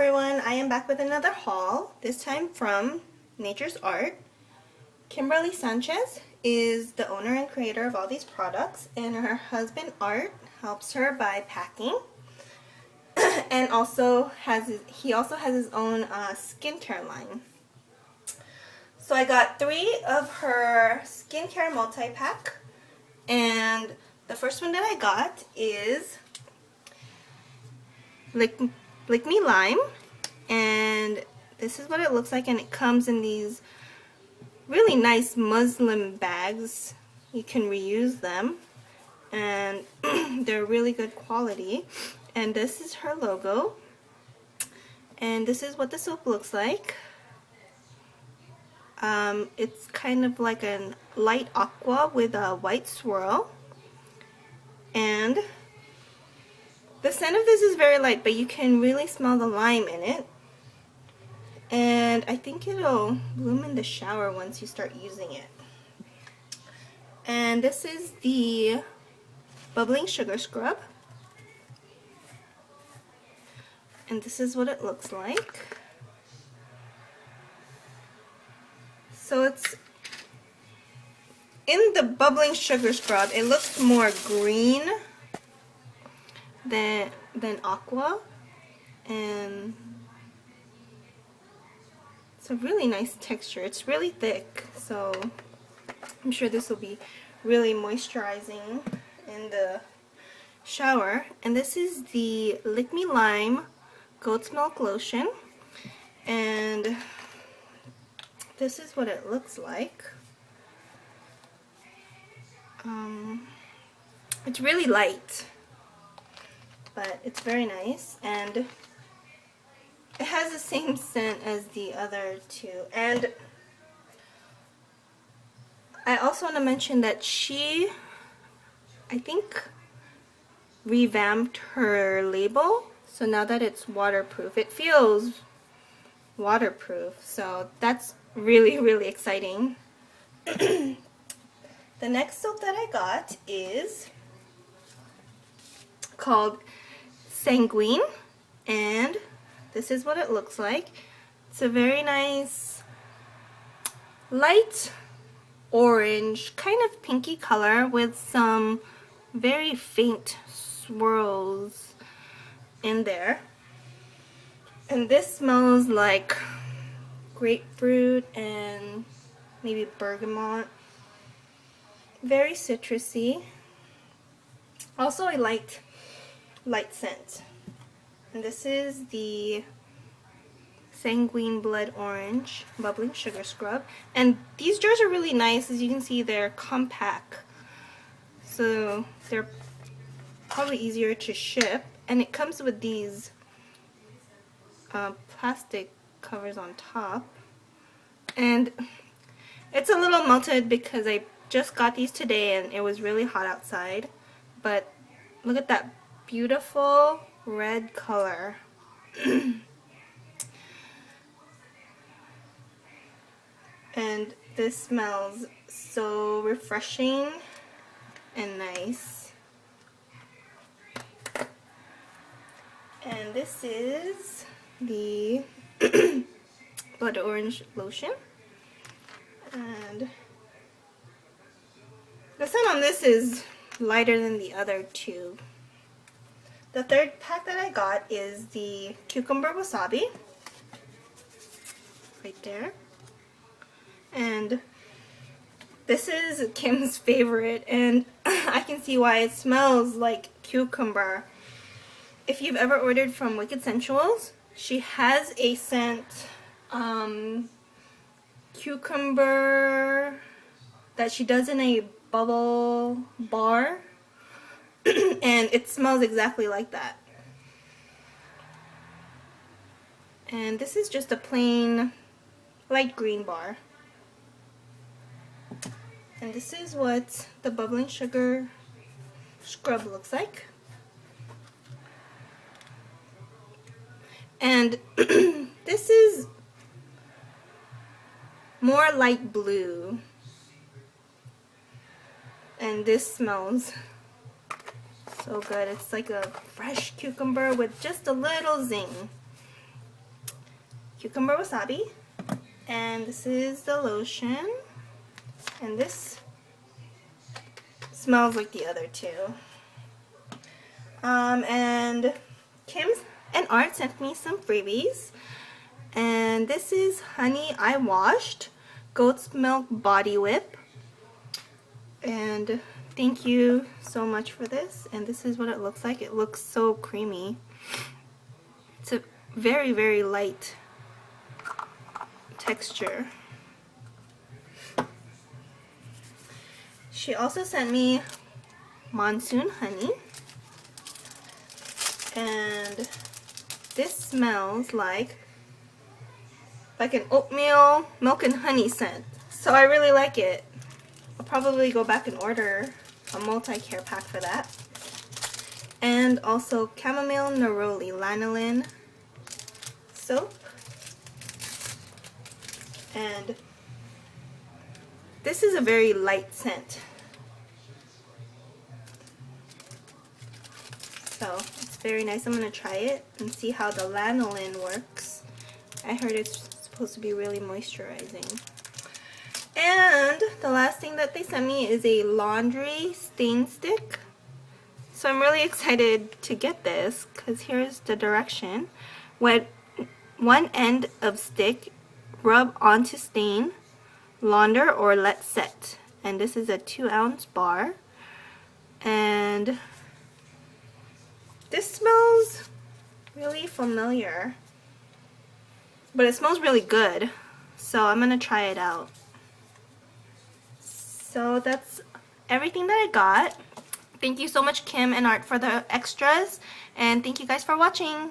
everyone, I am back with another haul, this time from Nature's Art. Kimberly Sanchez is the owner and creator of all these products, and her husband Art helps her by packing. And he also has his own skincare line. So I got 3 of her skincare multi-pack, and the first one that I got is Lick Me Lime, and this is what it looks like, and it comes in these really nice muslin bags. You can reuse them, and they're really good quality. And this is her logo, and this is what the soap looks like. It's kind of like a light aqua with a white swirl, and the scent of this is very light, but you can really smell the lime in it. And I think it'll bloom in the shower once you start using it. And this is the Bubbling Sugar Scrub. And this is what it looks like. So it's in the Bubbling Sugar Scrub, it looks more green than aqua, and it's a really nice texture. It's really thick, so I'm sure this will be really moisturizing in the shower. And this is the Lick Me Lime Goat's Milk Lotion, and this is what it looks like. It's really light, but it's very nice, and it has the same scent as the other 2. And I also want to mention that she, I think, revamped her label, so now that it's waterproof, it feels waterproof, so that's really, really exciting. The next soap that I got is called Sanguine, and this is what it looks like. It's a very nice light orange, kind of pinky color with some very faint swirls in there. And this smells like grapefruit and maybe bergamot. Very citrusy. Also a light scent. And this is the Sanguine Blood Orange Bubbling Sugar Scrub. And these jars are really nice. As you can see, they're compact, so they're probably easier to ship. And it comes with these plastic covers on top. And it's a little melted because I just got these today and it was really hot outside. But look at that beautiful red color. And this smells so refreshing and nice. And this is the Blood Orange Lotion. And the scent on this is lighter than the other 2. The third pack that I got is the Cucumber Wasabi, right there. And this is Kim's favorite, and I can see why. It smells like cucumber. If you've ever ordered from Wicked Sensuals, she has a scent, cucumber, that she does in a bubble bar. And it smells exactly like that. And this is just a plain light green bar. And this is what the Bubbling Sugar Scrub looks like. And this is more light blue. And this smells so good. It's like a fresh cucumber with just a little zing. cucumber wasabi. And this is the lotion. And this smells like the other two. And Kim and Art sent me some freebies. And this is Honey I Washed Goat's Milk Body Whip. And thank you so much for this. And this is what it looks like. It looks so creamy. It's a very, very light texture. She also sent me Monsoon Honey. And this smells like an oatmeal milk and honey scent. So I really like it. I'll probably go back and order a multi-care pack for that. And also chamomile neroli lanolin soap. And this is a very light scent. So it's very nice. I'm going to try it and see how the lanolin works. I heard it's supposed to be really moisturizing. And the last thing that they sent me is a laundry stain stick. So I'm really excited to get this because here's the direction. Wet one end of stick, rub onto stain, launder or let set. And this is a 2-ounce bar. And this smells really familiar, but it smells really good. So I'm gonna try it out. So that's everything that I got. Thank you so much, Kim and Art, for the extras, and thank you guys for watching.